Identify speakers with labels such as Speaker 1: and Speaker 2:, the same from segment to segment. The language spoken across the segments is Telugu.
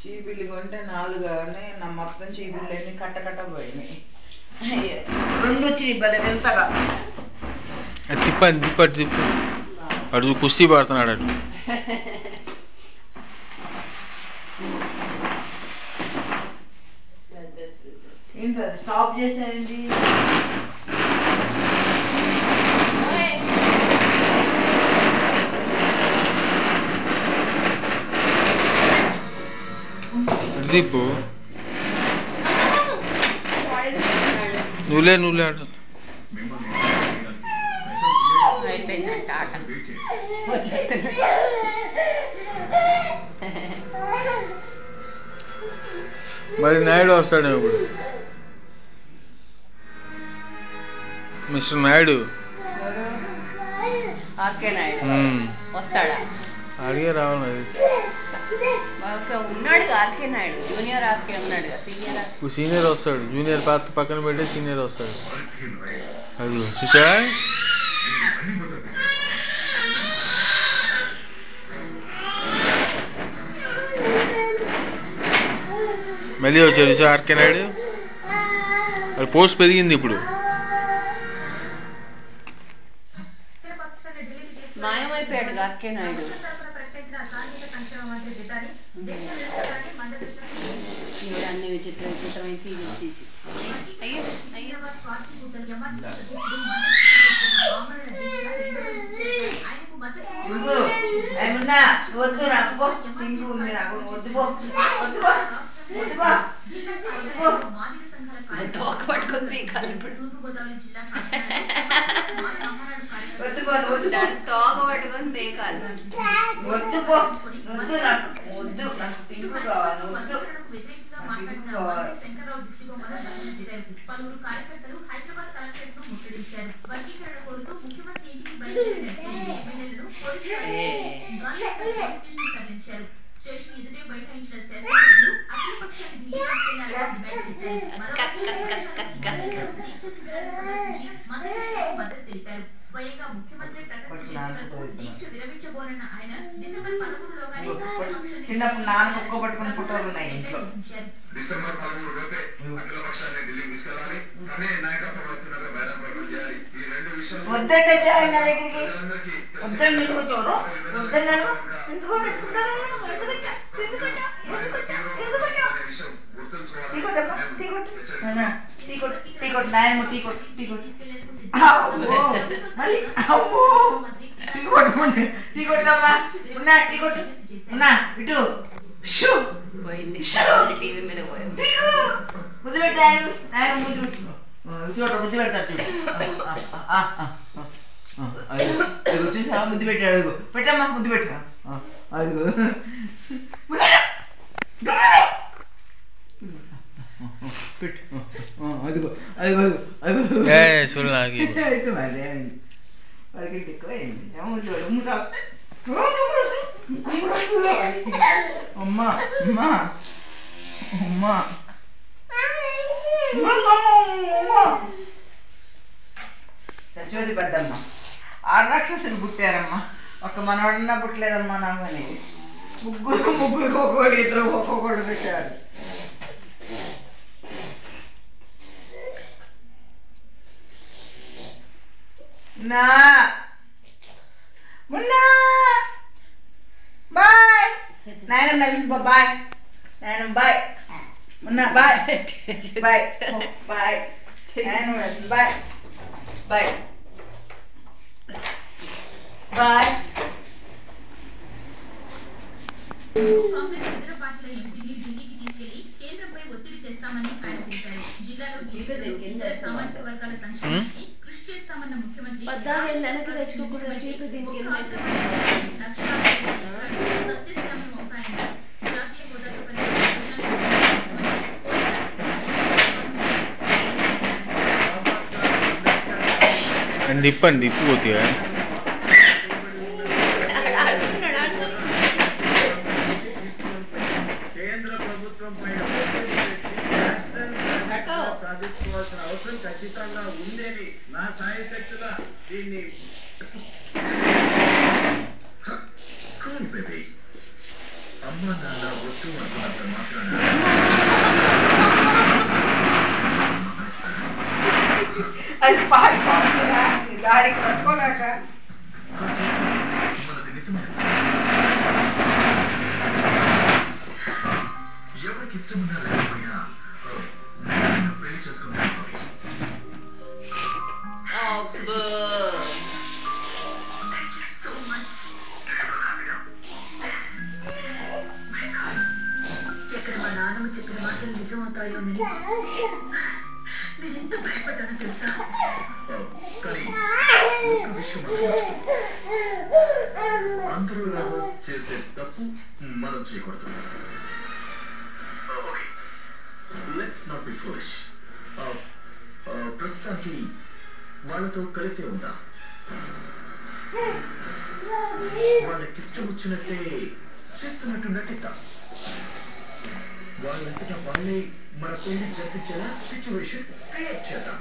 Speaker 1: చీపిల్లి కొంటే 4 నా మొత్తం చీపిల్లన్నీ కట్ట పోయినాయి. 2 వచ్చినాయి భలే వెళ్తాగా.
Speaker 2: తిప్పటి అడు కుస్తీ పడుతున్నాడు అటు.
Speaker 1: ఏంటి స్టాప్ చేసాయండి?
Speaker 2: దీపు నువ్వులే ఆడ మరి నాయుడు వస్తాడేమో ఇప్పుడు. మిస్టర్ నాయుడు
Speaker 3: వస్తాడా?
Speaker 2: అడిగే రావాలి.
Speaker 3: ఉన్నాడు ఆర్కే నాయుడు, జూనియర్ ఆర్కే ఉన్నాడు.
Speaker 2: సీనియర్ వస్తాడు. జూనియర్ పక్కన పెట్టి సీనియర్ వస్తాడు. అది చూసా మళ్ళీ వచ్చాడు. చూసా ఆర్కే నాయుడు అది పోస్ట్ పెరిగింది ఇప్పుడు.
Speaker 3: మాయమైపోయాడు ఆర్కే నాయుడు. అన్ని విచిత్రమైన సీరియల్స్ తీసి
Speaker 1: వద్దు నాకు ఇంకు ఉంది, నాకు వద్దు
Speaker 3: తోక పట్టుకొని పీకాలి ఇప్పుడు. తోక పట్టుకొని పీకాలి.
Speaker 4: పలువురు కార్యకర్తలు హైదరాబాద్ కలెక్టరేట్ ను ముట్టడించారు. వర్గీకరణ కోరుతూ ముఖ్యమంత్రి ఇంటికి బయలుదేరిన ఎమ్మెల్యేలను తరలించారు. స్టేషన్ ఎదుటే బైఠాయించిన శాసనసభ్యులు అఖిలపక్షాన్ని ఢిల్లీ తీసుకెళ్లాలని మద్దతు తెలిపారు. స్వయంగా ముఖ్యమంత్రి ప్రకటన వరకు దీక్ష విరమించబోనన్న ఆయన డిసెంబర్ 13లోగానే
Speaker 1: చిన్నప్పుడు నాన్న కుక్క పట్టుకుని ఫోటోలు ఉన్నాయి ఇంట్లో.
Speaker 5: డిసెంబర్ 13 లోపే అఖిల పక్షాన్ని ఢిల్లీకి తీసుకెళ్లాలి. కానీ నాయకత్వం వస్తున్నగా బహిరంగ ప్రకటన చేయాలి. ఈ 2 విషయాలు
Speaker 1: వద్దంటే ఆయన దగ్గరికి వద్దని ఎందుకు చూడు వద్దన్నాను. ఎందుకో ఇటు
Speaker 3: టీవీ మీద
Speaker 1: ముద్దు పెట్టాను. చూడ ముద్దు పెడతారు చూడు. అదిగో చూసా ముద్దు పెట్టాడు. అదిగో పెట్టమ్మా ముద్దు పెట్టా. అదిగో పెట్టు. అదిగో అదిగో అదిగో వాళ్ళకి ఎక్కువైంది. అమ్మా అమ్మా అమ్మా చచ్చోది పెద్దమ్మ. 6 రాక్షసులు పుట్టారమ్మా. ఒక మనవాడన్నా పుట్టలేదమ్మా నాకు అని. ముగ్గురు ఒక్కొక్కడు, 2 ఒక్కొక్కడు పెట్టారు. నా మున్నా బాయ్ నాయనమ్మ వెళ్ళిపో. బాయ్ నాయనమ్మ. Bye Munna. Bye bye bye నాయనమ్మ. Bye bye bye.
Speaker 4: కాంగ్రెస్ ఇతర పార్టీల ఎంపీలు ఢిల్లీకి తీసుకెళ్లి కేంద్రంపై ఒత్తిడి తెస్తామని ఆయన తెలిపారు. జిల్లాలో సామాజిక వర్గాల సంక్షేమానికి చేస్తామన్న ముఖ్యమంత్రి
Speaker 3: పద్దాకేళ్ళు వెనక్కి తెచ్చుకోకుండా చెప్పి దీనికి ఏం
Speaker 4: సస్యశ్యామలం అవుతాయన్న జాతీయ హోదాతో
Speaker 2: दिप्पंడి दिप्पिపోతీవా
Speaker 5: కేంద్ర ప్రభుత్వంపై సాధించుకోవాల్సిన అవసరం ఖచ్చితంగా ఉందని నా సాయశక్తుగా దీన్ని అమ్మ నాన్న వద్దు అనుకున్నంత మాత్రాన
Speaker 1: అది పాడుకోవాలి దాడికి పట్టుకోలేక
Speaker 5: మనది నిజమే. ఎవరికి ఇష్టమున్నా లేకపోయినా నేను పెళ్లి చేసుకుంటాను.
Speaker 4: సో మచ్ ఎక్కడ మా నాన్నమ్మ చెప్పిన మాటలు నిజం అవుతాయో నేను ఎంత భయపడ్డానో తెలుసా?
Speaker 5: కానీ ఒక విషయం అందరూ లవర్స్ చేసే తప్పు మనం చేయకూడదు. Let's not be foolish. ప్రస్తుతానికి వాళ్ళతో కలిసే ఉందా, వాళ్ళకి ఇష్టం వచ్చినట్టే చేస్తున్నట్టు నటిద్దాం. వాళ్ళంతటా వాళ్ళే మన పెళ్లి జరిపించేలా సిచ్యువేషన్ క్రియేట్ చేద్దాం.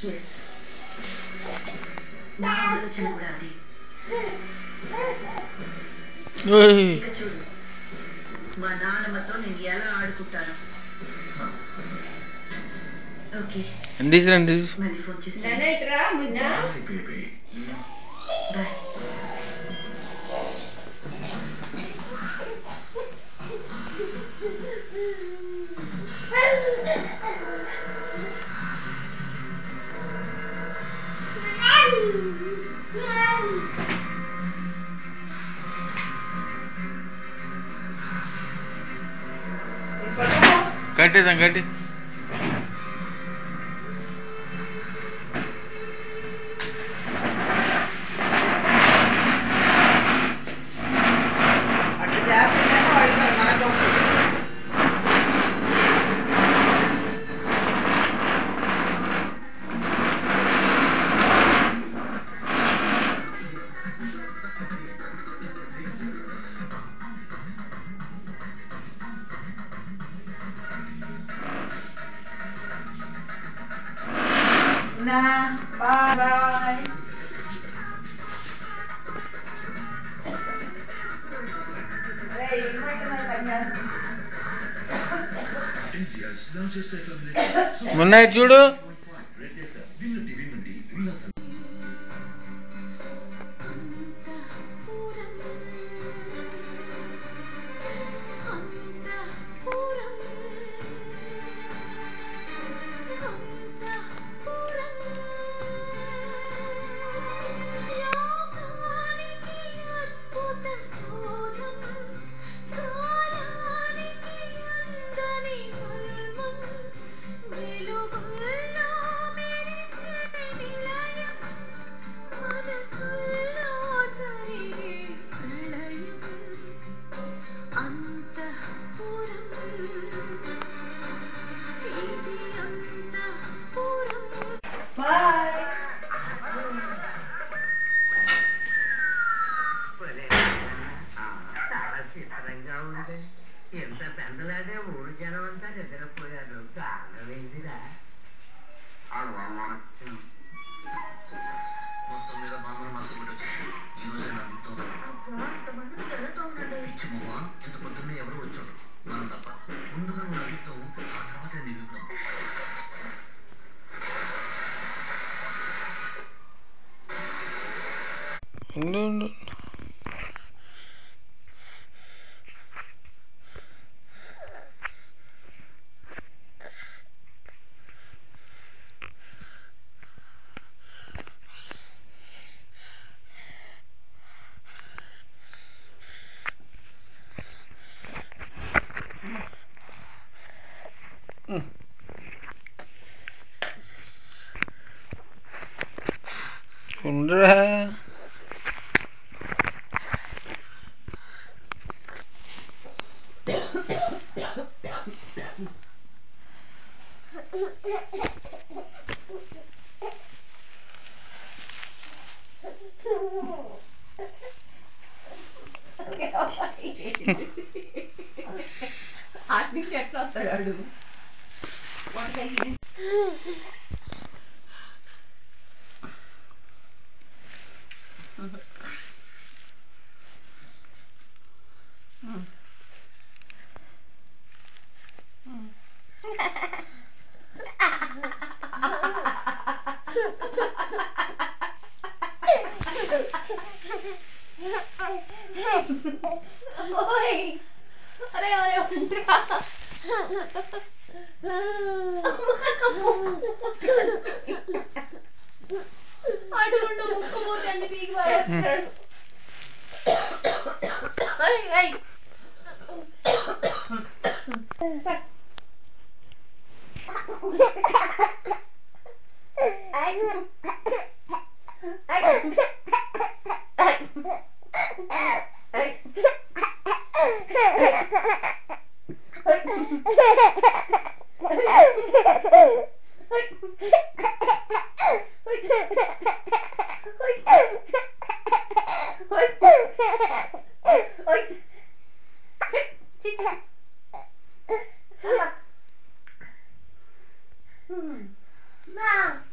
Speaker 4: ఎస్, నా ఆలోచన కూడా అది. ఇక చూడు, మా నాన్నమ్మతో నేను ఎలా ఆడుకుంటాను. ఓకే,
Speaker 2: ఎందీసరండి
Speaker 4: మళ్ళీ ఫోన్ చేస్తాను.
Speaker 3: నన్నట్రా మున్నా
Speaker 5: Bye, baby.
Speaker 4: బాయ్.
Speaker 2: కట్టేద్దాం కట్టి
Speaker 1: అట్లా చేస్తేనేమో వాడికి మనకు వస్తుంది. Bye bye. Hey,
Speaker 5: India's largest FM
Speaker 2: మొన్న చూడు
Speaker 5: వినండి వినండి ఉల్లాసం.
Speaker 1: Bye.
Speaker 6: చాలా చిత్రంగా ఉంది. ఎంత పెందలాడే ఊరు జనం అంతా నిద్రపోయారు. కారణం ఏంటిరా?
Speaker 5: మొత్తం మీద బాంబులు మాకు వచ్చేసి ఈ రోజే నాకు పిచ్చి మొమ్మ ఇంత పొద్దున్నే ఎవరు వచ్చారు మనం తప్ప. ముందుగా నువ్వు నవ్వుతావు, ఆ తర్వాత నిలుగుతాం.
Speaker 2: ఉండు ఉండు ఉండరా
Speaker 1: అటు నుంచి ఎట్లా వస్తాడు అడు అరే అరే ఉంటా అడుగుండు ముక్కు పోతండి పీకి పారేస్తాడు Mom.